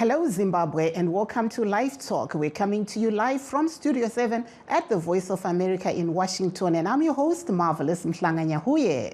Hello, Zimbabwe, and welcome to LiveTalk. We're coming to you live from Studio 7 at the Voice of America in Washington, and I'm your host, Marvelous Mhlanga-Nyahuye.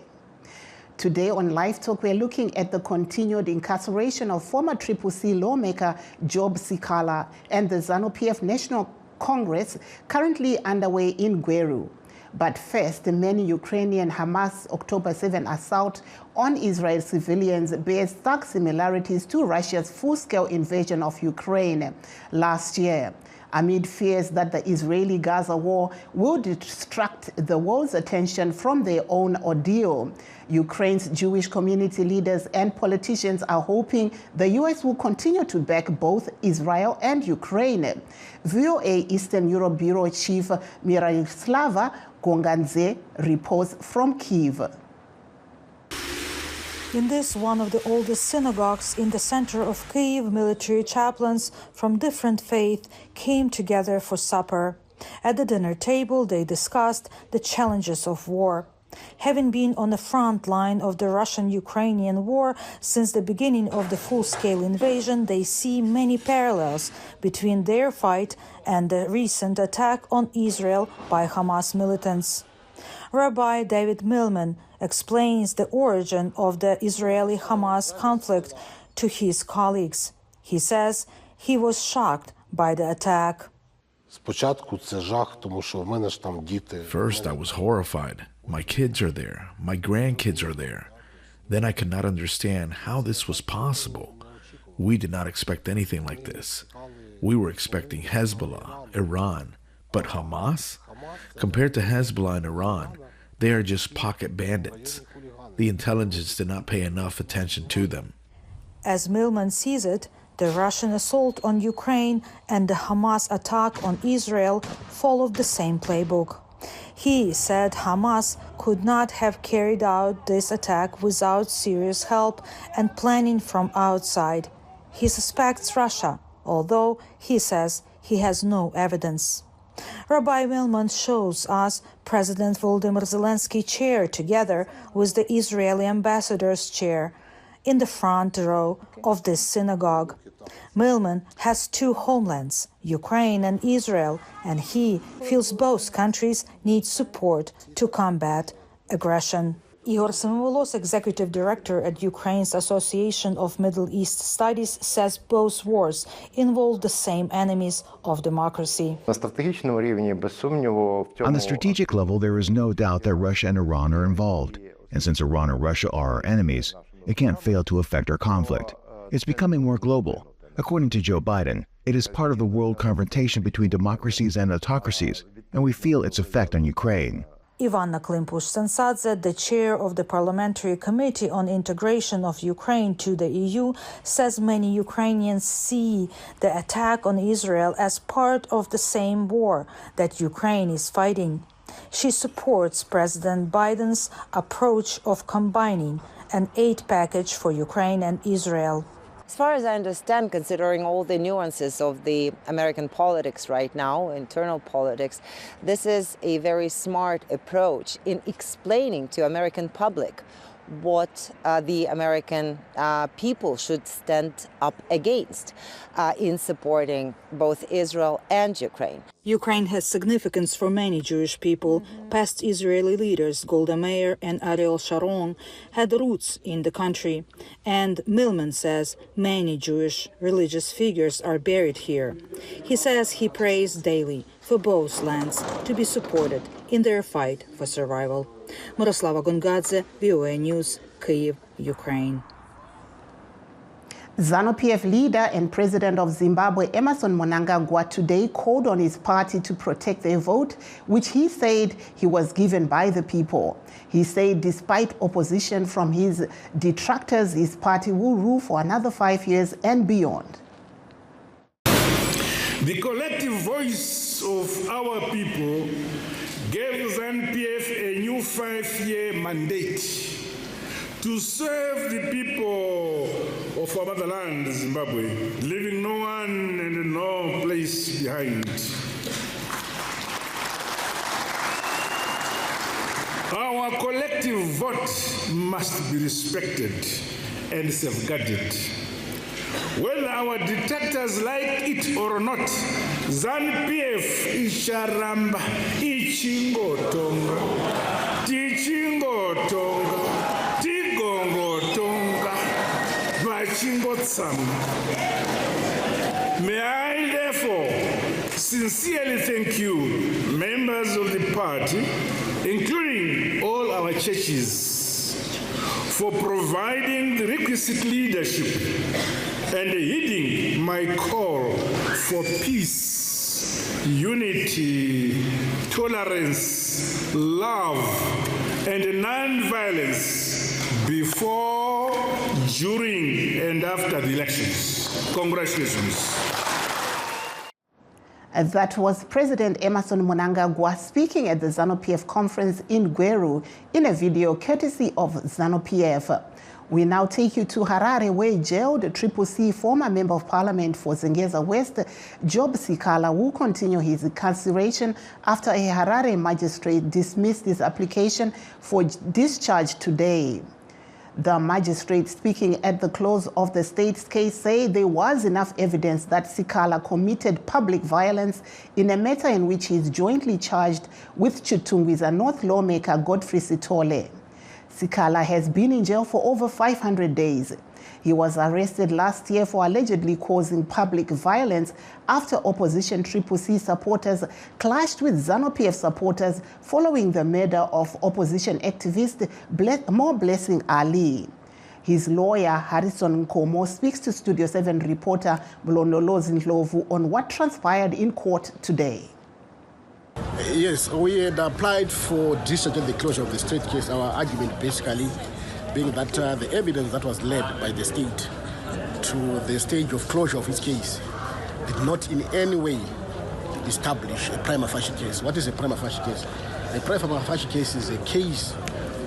Today on LiveTalk, we're looking at the continued incarceration of former C lawmaker Job Sikala and the ZANU-PF National Congress currently underway in Gweru. But first, many Ukrainian Hamas October 7 assault on Israel civilians bears stark similarities to Russia's full-scale invasion of Ukraine last year. Amid fears that the Israeli-Gaza war will distract the world's attention from their own ordeal, Ukraine's Jewish community leaders and politicians are hoping the U.S. will continue to back both Israel and Ukraine. VOA Eastern Europe Bureau Chief Miroslava Gongadze reports from Kyiv. In this, one of the oldest synagogues in the center of Kyiv, military chaplains from different faiths came together for supper. At the dinner table, they discussed the challenges of war. Having been on the front line of the Russian-Ukrainian war since the beginning of the full-scale invasion, they see many parallels between their fight and the recent attack on Israel by Hamas militants. Rabbi David Millman explains the origin of the Israeli-Hamas conflict to his colleagues. He says he was shocked by the attack. First, I was horrified. My kids are there. My grandkids are there. Then I could not understand how this was possible. We did not expect anything like this. We were expecting Hezbollah, Iran, but Hamas? Compared to Hezbollah and Iran, they are just pocket bandits. The intelligence did not pay enough attention to them. As Millman sees it, the Russian assault on Ukraine and the Hamas attack on Israel followed the same playbook. He said Hamas could not have carried out this attack without serious help and planning from outside. He suspects Russia, although he says he has no evidence. Rabbi Millman shows us President Volodymyr Zelensky's chair together with the Israeli ambassador's chair in the front row of this synagogue. Millman has two homelands, Ukraine and Israel, and he feels both countries need support to combat aggression. Igor Semyovolos, executive director at Ukraine's Association of Middle East Studies, says both wars involve the same enemies of democracy. On the strategic level, there is no doubt that Russia and Iran are involved. And since Iran and Russia are our enemies, it can't fail to affect our conflict. It's becoming more global. According to Joe Biden, it is part of the world confrontation between democracies and autocracies, and we feel its effect on Ukraine. Ivana Klimpush-Sensadze, the chair of the Parliamentary Committee on Integration of Ukraine to the EU, says many Ukrainians see the attack on Israel as part of the same war that Ukraine is fighting. She supports President Biden's approach of combining an aid package for Ukraine and Israel. As far as I understand, considering all the nuances of the American politics right now, internal politics, this is a very smart approach in explaining to American public what the American people should stand up against in supporting both Israel and Ukraine. Ukraine has significance for many Jewish people. Past Israeli leaders, Golda Meir and Ariel Sharon, had roots in the country. And Millman says many Jewish religious figures are buried here. He says he prays daily for both lands to be supported in their fight for survival. Miroslava Gongadze, VOA News, Kyiv, Ukraine. ZANU-PF leader and president of Zimbabwe, Emmerson Mnangagwa, today called on his party to protect their vote, which he said he was given by the people. He said despite opposition from his detractors, his party will rule for another 5 years and beyond. The collective voice of our people gave ZANU-PF a new 5-year mandate to serve the people of our motherland, Zimbabwe, leaving no one and no place behind. Our collective vote must be respected and safeguarded. Whether our detectors like it or not, ZANU-PF icharamba ichingotonga, tichingotonga, tigongotonga, vachingotsama. May I therefore sincerely thank you, members of the party, including all our churches, for providing the requisite leadership and heeding my call for peace, unity, tolerance, love, and non-violence before, during, and after the elections. Congratulations. That was President Emmerson Mnangagwa speaking at the ZANU-PF conference in Gweru in a video courtesy of ZANU-PF. We now take you to Harare, where jailed CCC former Member of Parliament for Zengeza West, Job Sikala, will continue his incarceration after a Harare magistrate dismissed his application for discharge today. The magistrate speaking at the close of the state's case said there was enough evidence that Sikala committed public violence in a matter in which he is jointly charged with Chitungwiza North lawmaker Godfrey Sithole. Sikala has been in jail for over 500 days. He was arrested last year for allegedly causing public violence after opposition CCC supporters clashed with ZANU-PF supporters following the murder of opposition activist More Blessing Ali. His lawyer, Harrison Nkomo, speaks to Studio 7 reporter Mlondolozi Ndlovu on what transpired in court today. Yes, we had applied for discharge at the closure of the state case. Our argument basically being that the evidence that was led by the state to the stage of closure of its case did not in any way establish a prima facie case. What is a prima facie case? A prima facie case is a case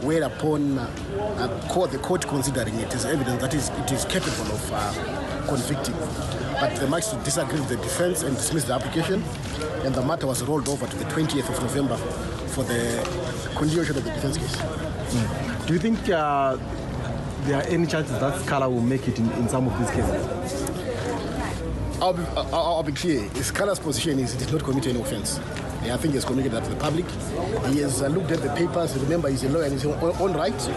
whereupon the court considering it as evidence that it is capable of convicting. But the magistrate disagreed with the defense and dismissed the application, and the matter was rolled over to the 20th of November for the continuation of the defense case. Do you think there are any chances that Sikala will make it in some of these cases? I'll be clear. Sikala's position is he did not commit any offense. I think he has communicated that to the public. He has looked at the papers. Remember, he's a lawyer in his own right,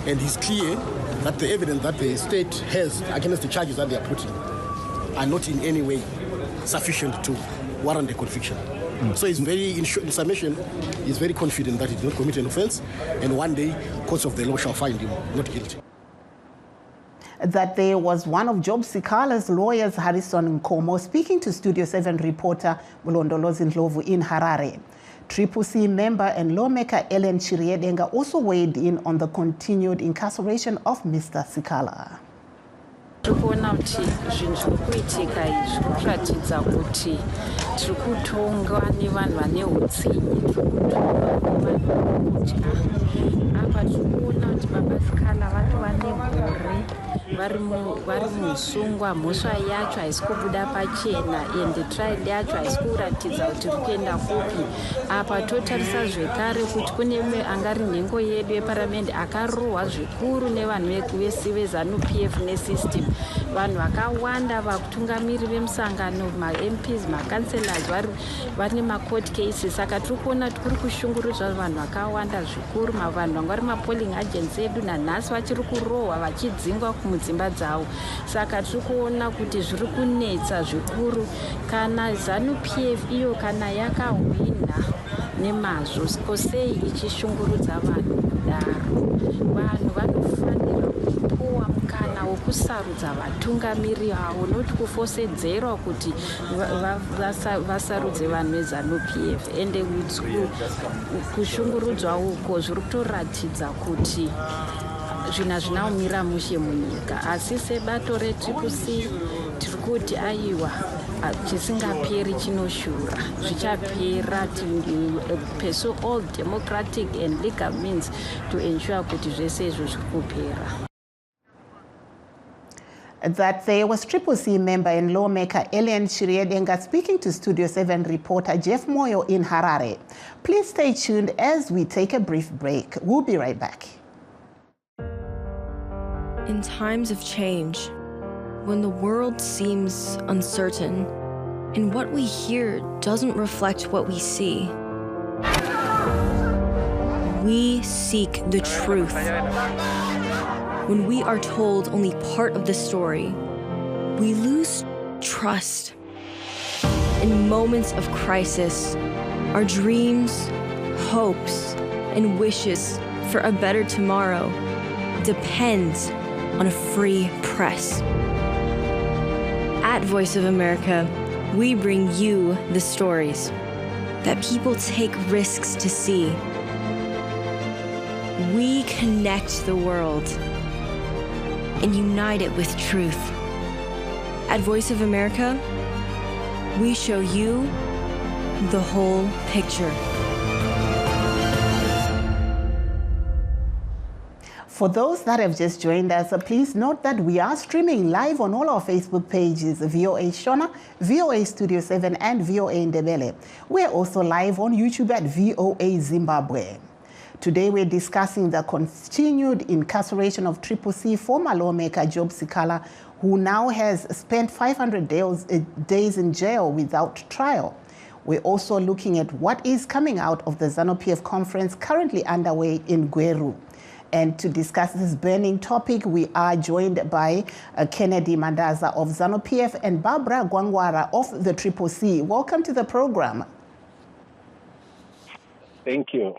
and he's clear that the evidence that the state has against the charges that they are putting are not in any way sufficient to warrant a conviction. So he's very, in summation, he's very confident that he did not commit an offense, and one day, courts of the law shall find him not guilty. That there was one of Job Sikala's lawyers, Harrison Nkomo, speaking to Studio 7 reporter Mlondolozi Ndlovu in Harare. CCC member and lawmaker Ellen Chiriedenga also weighed in on the continued incarceration of Mr. Sikala. Tikuona kuti zvinhu zviri kuitika izvi kuratidza kuti tiri kutongwa nevanhu vane utsinye, tiri kutongwa nevanhu vanotya. Apa tiri kuona kuti baba Sikala vatova negore vari musungwa, mhosva yacho haisi kubuda pachena ende trial yacho haisi kuratidza kuti iri kuenda kupi. Apa totarisa zvekare kuti kune angari nhengo yedu yeparamende akarohwa zvikuru nevanhu veZANU-PF nesystem. Vanhu vakawanda vakutungamiri vemusangano, ma-MPs, ma-councillors vane ma-court cases. Saka tiri kuona kuri kushungurudzwa vanhu vakawanda zvikuru, vanhu vangari ma-polling agents edu nanhasi vachiri kurohwa vachidzingwa mudzimba dzavo. Saka tiri kuona kuti zviri kunetsa zvikuru kana ZANU-PF iyo kana yakahwina nemazvo sei ichishungurudza vanhu kudaro. Vanhu vanofanira kupuwa mukana wokusarudza vatungamiri havo, noti kufosedzerwa kuti vasarudze vanhu veZANU-PF. Ende kushungurudzwa uko zviri kutoratidza kuti zvinhu hazvina kumira mushe munyika. Asi sebato reCCC tiri kuti aiwa chisingaperi chinoshura, zvichapera, to pursue all democratic and legal means to ensure kuti zvese izvo zviri kupera. That there was CCC member and lawmaker Ellen Chiriedenga speaking to Studio 7 reporter Jeff Moyo in Harare. Please stay tuned as we take a brief break. We'll be right back. In times of change, when the world seems uncertain and what we hear doesn't reflect what we see. We seek the truth. When we are told only part of the story, we lose trust. In moments of crisis, our dreams, hopes, and wishes for a better tomorrow depends on a free press. At Voice of America, we bring you the stories that people take risks to see. We connect the world and unite it with truth. At Voice of America, we show you the whole picture. For those that have just joined us, please note that we are streaming live on all our Facebook pages, VOA Shona, VOA Studio 7, and VOA Ndebele. We're also live on YouTube at VOA Zimbabwe. Today we're discussing the continued incarceration of CCC former lawmaker Job Sikala, who now has spent 500 days in jail without trial. We're also looking at what is coming out of the ZANU-PF conference currently underway in Gweru. And to discuss this burning topic, we are joined by Kennedy Mandaza of ZANU-PF and Barbara Gwangwara of the CCC. Welcome to the program. Thank you.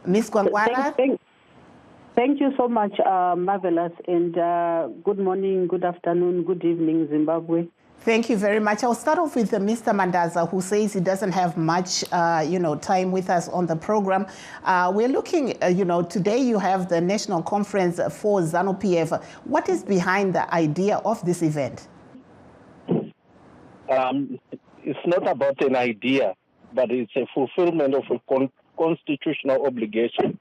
Ms. Gwangwara? Thank you so much, Marvelous, and good morning, good afternoon, good evening, Zimbabwe. Thank you very much. I'll start off with Mr. Mandaza, who says he doesn't have much, time with us on the program. We're looking, today you have the national conference for ZANU-PF. What is behind the idea of this event? It's not about an idea, but it's a fulfillment of a constitutional obligation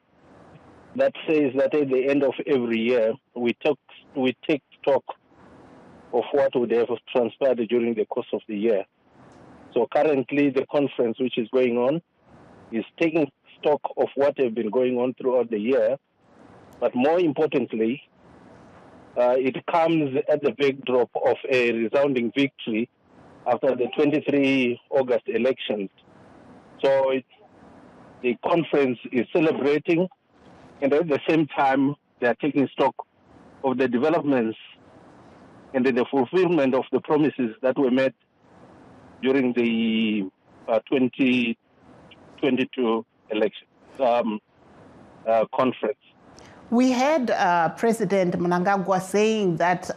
that says that at the end of every year, we take stock of what would have transpired during the course of the year. So currently, the conference which is going on is taking stock of what has been going on throughout the year, but more importantly, it comes at the backdrop of a resounding victory after the 23 August elections. So the conference is celebrating, and at the same time, they are taking stock of the developments and the fulfillment of the promises that were made during the 2022 election conference. We had President Mnangagwa saying that,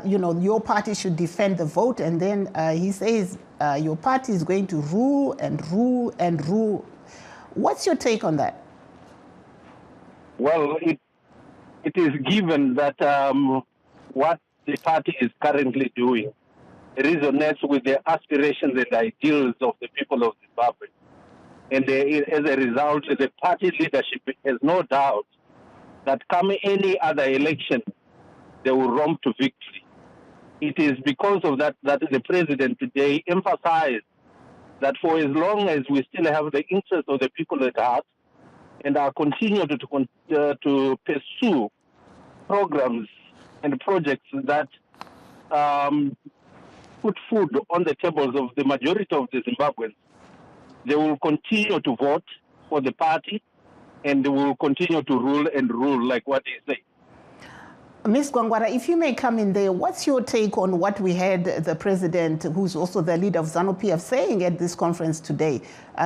your party should defend the vote, and then he says your party is going to rule and rule and rule. What's your take on that? Well, it is given that what the party is currently doing resonates with the aspirations and ideals of the people of Zimbabwe. And as a result, the party leadership has no doubt that come any other election, they will romp to victory. It is because of that that the president today emphasized that for as long as we still have the interest of the people at heart and are continuing to pursue programs and projects that put food on the tables of the majority of the Zimbabweans, they will continue to vote for the party and they will continue to rule and rule like what they say. Ms. Gwangwara, if you may come in there, what's your take on what we had the president, who's also the leader of ZANU-PF, saying at this conference today,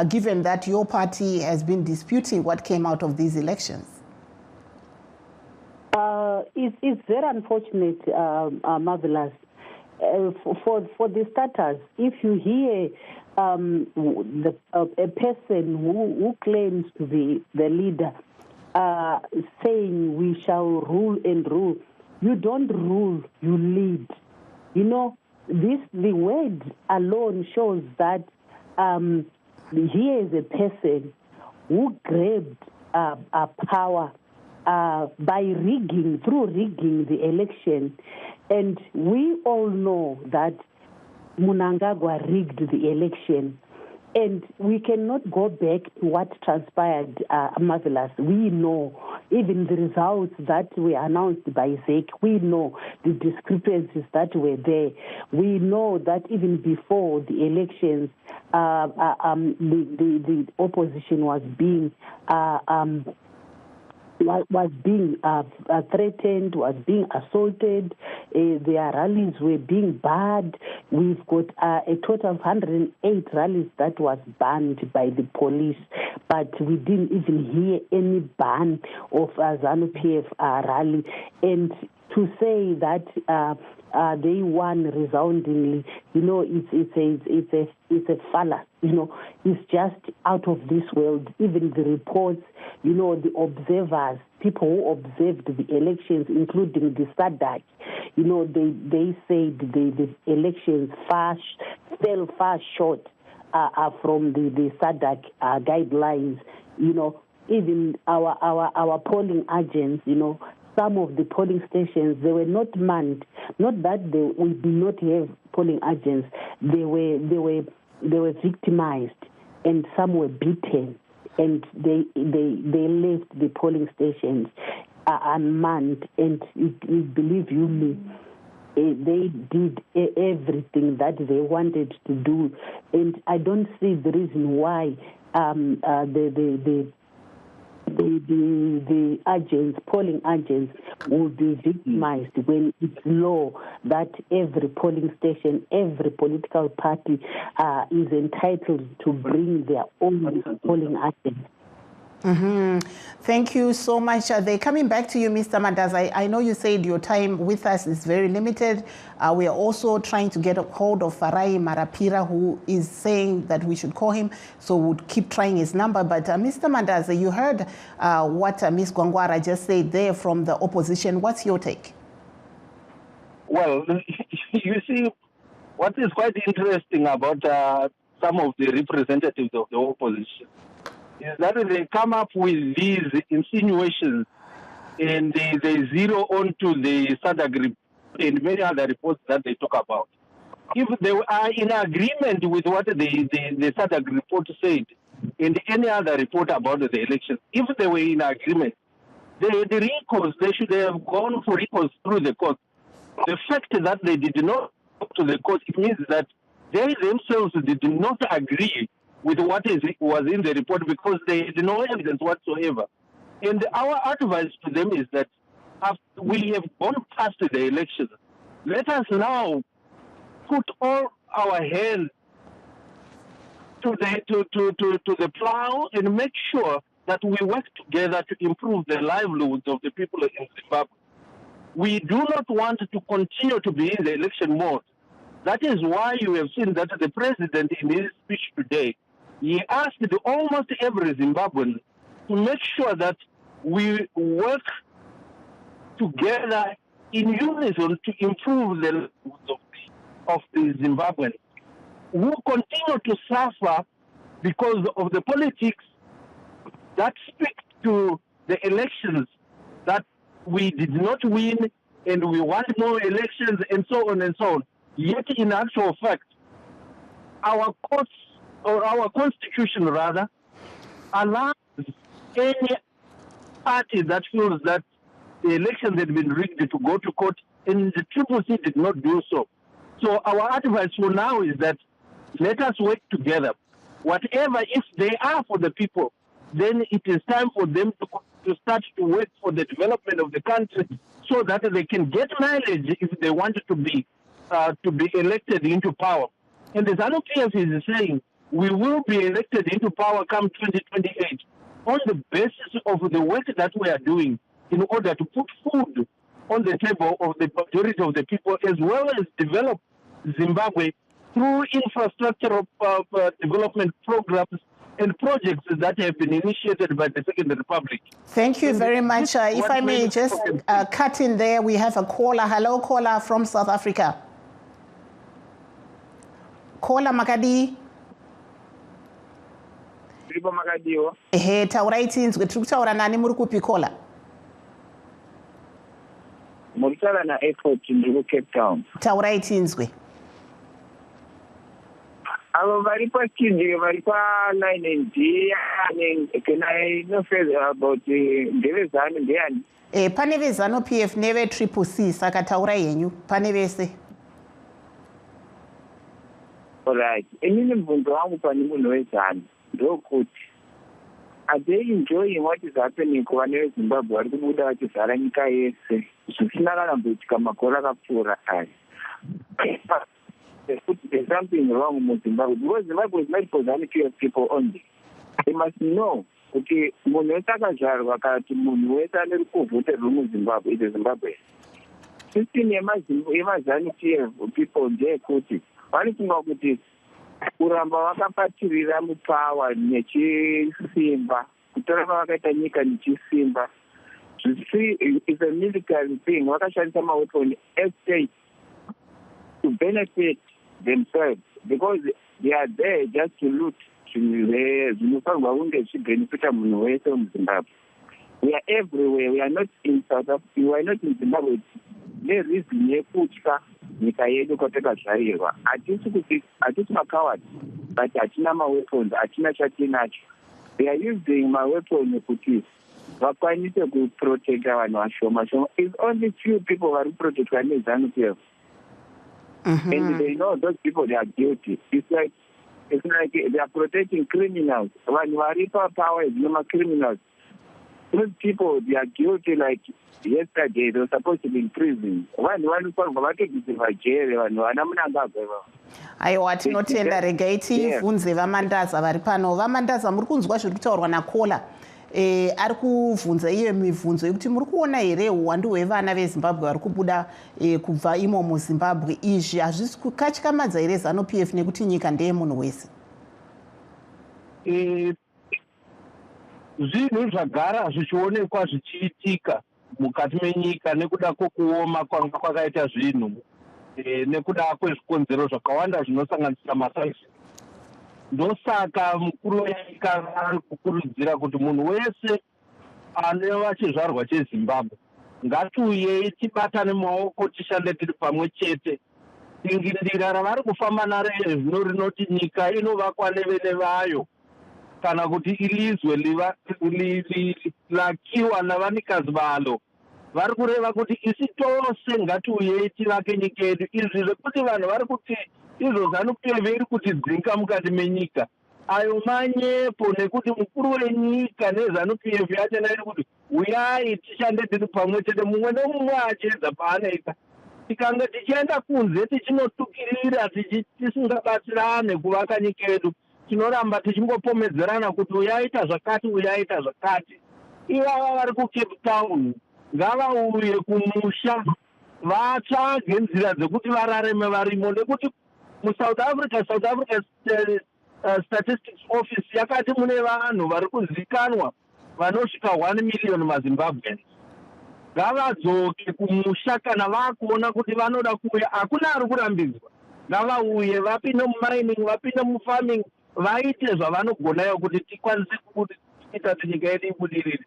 given that your party has been disputing what came out of these elections? It's very unfortunate, Marvelous. For the starters, if you hear a person who claims to be the leader saying we shall rule and rule, you don't rule, you lead. The word alone shows that here is a person who grabbed power by through rigging the election. And we all know that Mnangagwa rigged the election. And we cannot go back to what transpired, Marvelous. We know even the results that were announced by ZEC. We know the discrepancies that were there. We know that even before the elections, the opposition was being threatened, was being assaulted. Their rallies were being barred. We've got a total of 108 rallies that was banned by the police, but we didn't even hear any ban of a ZANU-PF rally. And to say that they won resoundingly, it's a fallacy. It's just out of this world. Even the reports, the observers, people who observed the elections, including the SADC, they said the elections fell far short from the SADC guidelines. Even our polling agents, some of the polling stations, they were not manned. Not that we did not have polling agents. They were victimized, and some were beaten, and they left the polling stations unmanned. And believe you me, they did everything that they wanted to do, and I don't see the reason why the agents, polling agents, will be victimized when it's law that every polling station, every political party is entitled to bring their own polling agents. Mm-hmm. Thank you so much. They're coming back to you, Mr. Mandaza. I know you said your time with us is very limited. We are also trying to get a hold of Farai Marapira, who is saying that we should call him, so we'll keep trying his number. But Mr. Mandaza, you heard what Ms. Gwangwara just said there from the opposition. What's your take? Well, you see, what is quite interesting about some of the representatives of the opposition is that they come up with these insinuations and they zero onto the SADC and many other reports that they talk about. If they are in agreement with what the SADC report said and any other report about the election, if they were in agreement, the recourse, they should have gone for recourse through the court. The fact that they did not go to the court, it means that they themselves did not agree with what was in the report because they had no evidence whatsoever. And our advice to them is that after we have gone past the elections, let us now put all our hands to the plow and make sure that we work together to improve the livelihoods of the people in Zimbabwe. We do not want to continue to be in the election mode. That is why you have seen that the president in his speech today, he asked almost every Zimbabwean to make sure that we work together in unison to improve the lives of the Zimbabweans who continue to suffer because of the politics that speak to the elections that we did not win and we want more elections and so on and so on. Yet in actual fact, our courts, or our constitution rather, allows any party that feels that the elections had been rigged to go to court, and the Triple C did not do so. So our advice for now is that let us work together. Whatever, if they are for the people, then it is time for them to start to work for the development of the country so that they can get mileage if they want to be elected into power. And the ZANU-PF is saying we will be elected into power come 2028 on the basis of the work that we are doing in order to put food on the table of the majority of the people, as well as develop Zimbabwe through infrastructure development programs and projects that have been initiated by the Second Republic. Thank you very much. If I may just cut in there, we have a caller. Hello, caller from South Africa. Caller Makadi. Ehe, taurai tinzwe. Tukutaura nani muri kupi caller? Murikala na airport ndiri Cape Town. Taurai tinzwe. avo vari pachindi vari pa9 and can I know further about ndevezano ndeani? Pane vezano PF neve triple C saka taurai henyu pane vese. Alright, inini mubvunzo wangu pane munhu wezano ndokuti are they enjoying what is happening kuva nevezimbabwe vari kubuda vachivhara nyika yese zvisina kana mboitika makore akapfuura aya? There's something wrong with Zimbabwe because Zimbabwe is not for the people only. They must know kuti munhu wese akazvarwa kana kuti munhu wese ane rukuvhuterwa muzimbabwe ite zimbabwe. System yemazanu PF people ndeyekuti vanofunga kuti kuramba vakapatirira mupawa nechisimba kutoramba vakaita nyika nechisimba is a military thing. Vakashandisa maweapon estate to benefit themselves because they are there just to loot. Zvinofanirwa kunge zvibenefita munhu wese muzimbabwe. We are everywhere. We are not in South Africa. We are not in Zimbabwe. Nereason yekutya nyika yedu kwatakazvarirwa. Hatisi makaward, but hatina maweapons, hatina chatinacho. They are using maweapons kuti vakwanise kuprotecta vanhu vashoma shoma. It's only few people vari kuprotectwa nezanu PF. And they know those people, they are guilty. It's like they are protecting criminals. When vari power is criminals. Those people, they are guilty. Like yesterday, they were supposed to be in prison. Aiwa tinotenda regai tivhunze vamandaza vari pano. Vamandaza muri kunzwa zviri kutaurwa nakola ari kuvhunza iye mibvunzo yekuti muri kuona here uwandu hwevana vezimbabwe vari kubuda kubva imo muzimbabwe izvi hazvisi kukatyamadza here zanu PF nekuti nyika ndeye munhu wese? Zvinhu zvagara zvichionekwa zvichiitika mukati menyika nekuda kwokuoma kwanga kwakaita zvinhu nekuda kwezvikonzero zvakawanda zvinosanganisira masaisi. Ndosaka mukuru wenyika ari kukurudzira kuti munhu wese anova chizvarwa chezimbabwe ngatiuyei tibatane maoko tishande tiri pamwe chete. Dingindira ravari kufamba naro zvino rinoti nyika inovakwa nevene vayo kana kuti ilizwe lakiwa navanikazi valo. Vari kureva kuti isi tose ngatiuyei tivake nyika yedu. Izvi zvekuti vanhu vari kuti izvo zanu PF iri kutidzinga mukati menyika ayo manyepo nekuti mukuru wenyika nezanu PF yachena iri kuti uyai tishande tiri pamwe chete mumwe nomumwe achiedza paanoita. Tikanga tichienda kunze tichinotukirira tisingabatsirane kuvaka nyika yedu tinoramba tichingopomedzerana kuti uyaita zvakati uyaita zvakati. Ivava vari kuCape Town ngavauye kumusha vatsvage nzira dzekuti varareme varimo nekuti muSouth Africa Statistics Office yakati mune vanhu vari kuzikanwa vanosvika 1 million maZimbabweans. Ngavadzoke kumusha kana vakuona kuti vanoda kuuya. Hakuna ari kurambidzwa. Ngavauye vapinde mumining, vapinde mufarming, vaite zvavanogonayo kuti tikwanise kuita kuti nyika yedu ibudirire.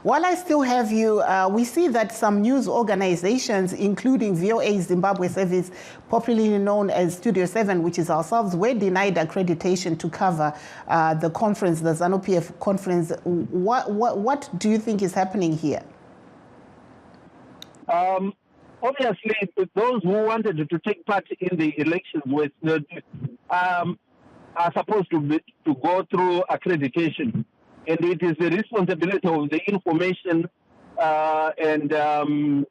While I still have you, we see that some news organizations, including VOA Zimbabwe Service, popularly known as Studio 7, which is ourselves, were denied accreditation to cover the conference, the ZANU-PF conference. What do you think is happening here? Obviously, those who wanted to take part in the elections are supposed to go through accreditation. And it is the responsibility of the information and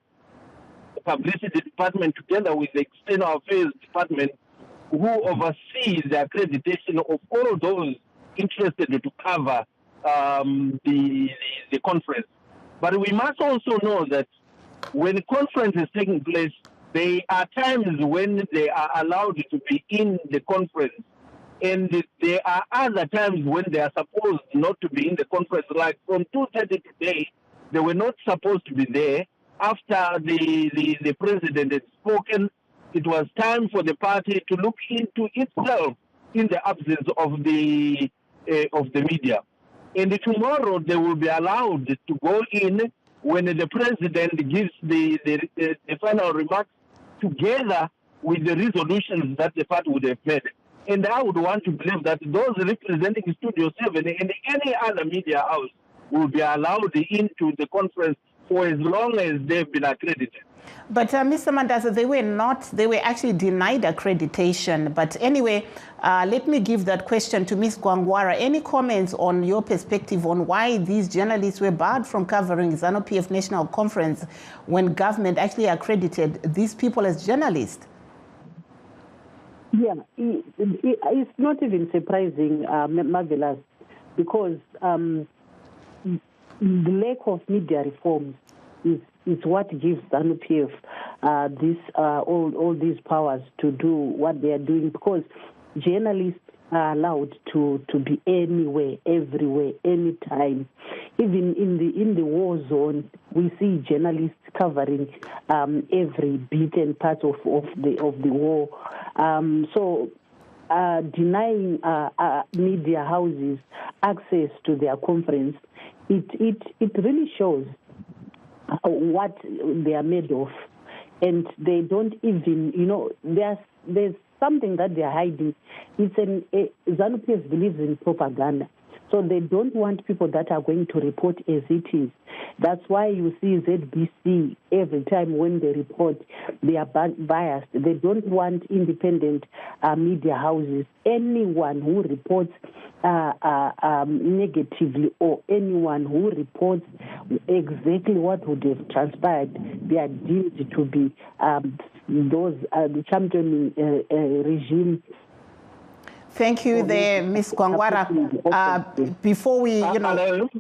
publicity department together with the external affairs department who oversee the accreditation of all those interested to cover the conference. But we must also know that when conference is taking place, there are times when they are allowed to be in the conference. And there are other times when they are supposed not to be in the conference, like from 2:30 today, they were not supposed to be there. After the president had spoken, it was time for the party to look into itself in the absence of the media. And tomorrow they will be allowed to go in when the president gives the final remarks together with the resolutions that the party would have made. And I would want to believe that those representing Studio 7 and any other media house will be allowed into the conference for as long as they've been accredited. But Mr. Mandaza, they were actually denied accreditation. But anyway, let me give that question to Ms. Gwangwara. Any comments on your perspective on why these journalists were barred from covering ZANU-PF National Conference when government actually accredited these people as journalists? Yeah, it's not even surprising, Marvelous, because the lack of media reforms is what gives ZANU-PF all these powers to do what they are doing, because journalists are allowed to be anywhere, everywhere, anytime. Even in the war zone, we see journalists covering every bit and part of the war. So denying media houses access to their conference, it really shows what they are made of, and they don't even, there's something that they're hiding. ZANU-PF believes in propaganda, so they don't want people that are going to report as it is. That's why you see ZBC every time when they report, they are biased. They don't want independent media houses. Anyone who reports negatively, or anyone who reports exactly what would have transpired, they are deemed to be the championing regime. Thank you there, Ms. Gwangwara. Before we,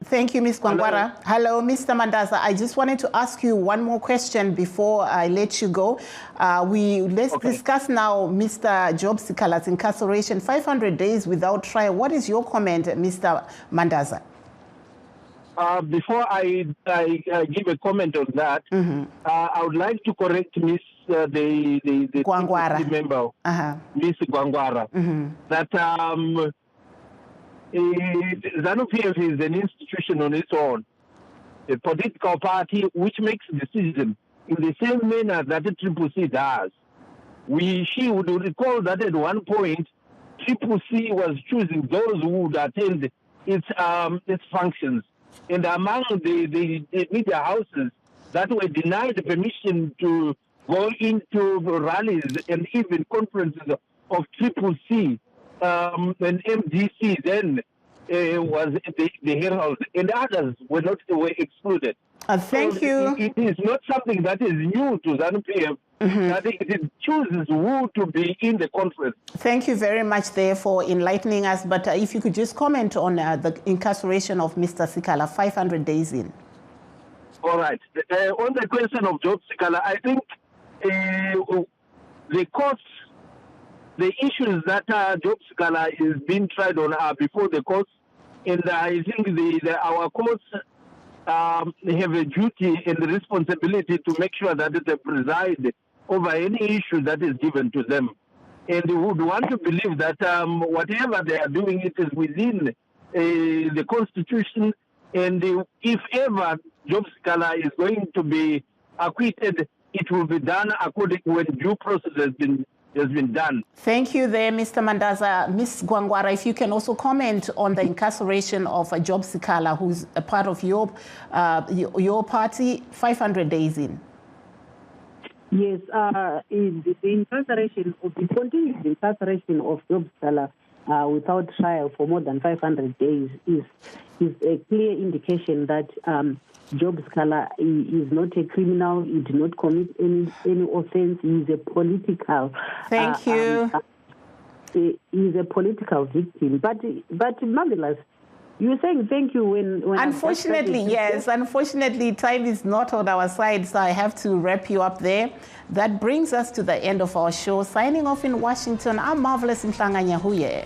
thank you, Ms. Gwangwara. Hello, Mr. Mandaza. I just wanted to ask you one more question before I let you go. Let's discuss now Mr. Job Sikala's incarceration, 500 days without trial. What is your comment, Mr. Mandaza? Before I give a comment on that, I would like to correct Ms. the Gwangwara member, Ms. Gwangwara, that ZANU-PF is an institution on its own, a political party which makes decisions in the same manner that the CCC does. She would recall that at one point, CCC was choosing those who would attend its functions. And among the media houses that were denied permission to go into rallies and even conferences of CCC and MDC then was the Herald, and others were excluded. Thank you. It is not something that is new to ZANU-PF. That it chooses who to be in the conference. Thank you very much there for enlightening us. But if you could just comment on the incarceration of Mr. Sikala, 500 days in. All right. On the question of Job Sikala, I think the courts, the issues that Job Sikala is being tried on are before the courts, and I think our courts have a duty and the responsibility to make sure that they preside over any issue that is given to them. And we would want to believe that whatever they are doing, it is within the Constitution, and if ever Job Sikala is going to be acquitted, it will be done according to when due process has been done. Thank you there, Mr. Mandaza. Ms. Gwangwara, if you can also comment on the incarceration of Job Sikala, who's a part of your party, 500 days in. Yes, the continued incarceration of Job Sikala without trial for more than 500 days is a clear indication that Job Sikala is not a criminal. He did not commit any offense. He is a political. Thank you. He is a political victim. But Marvelous, you were saying thank you when unfortunately, yes. Unfortunately, time is not on our side, so I have to wrap you up there. That brings us to the end of our show. Signing off in Washington, I'm Marvelous Mhlanga Nyahuye.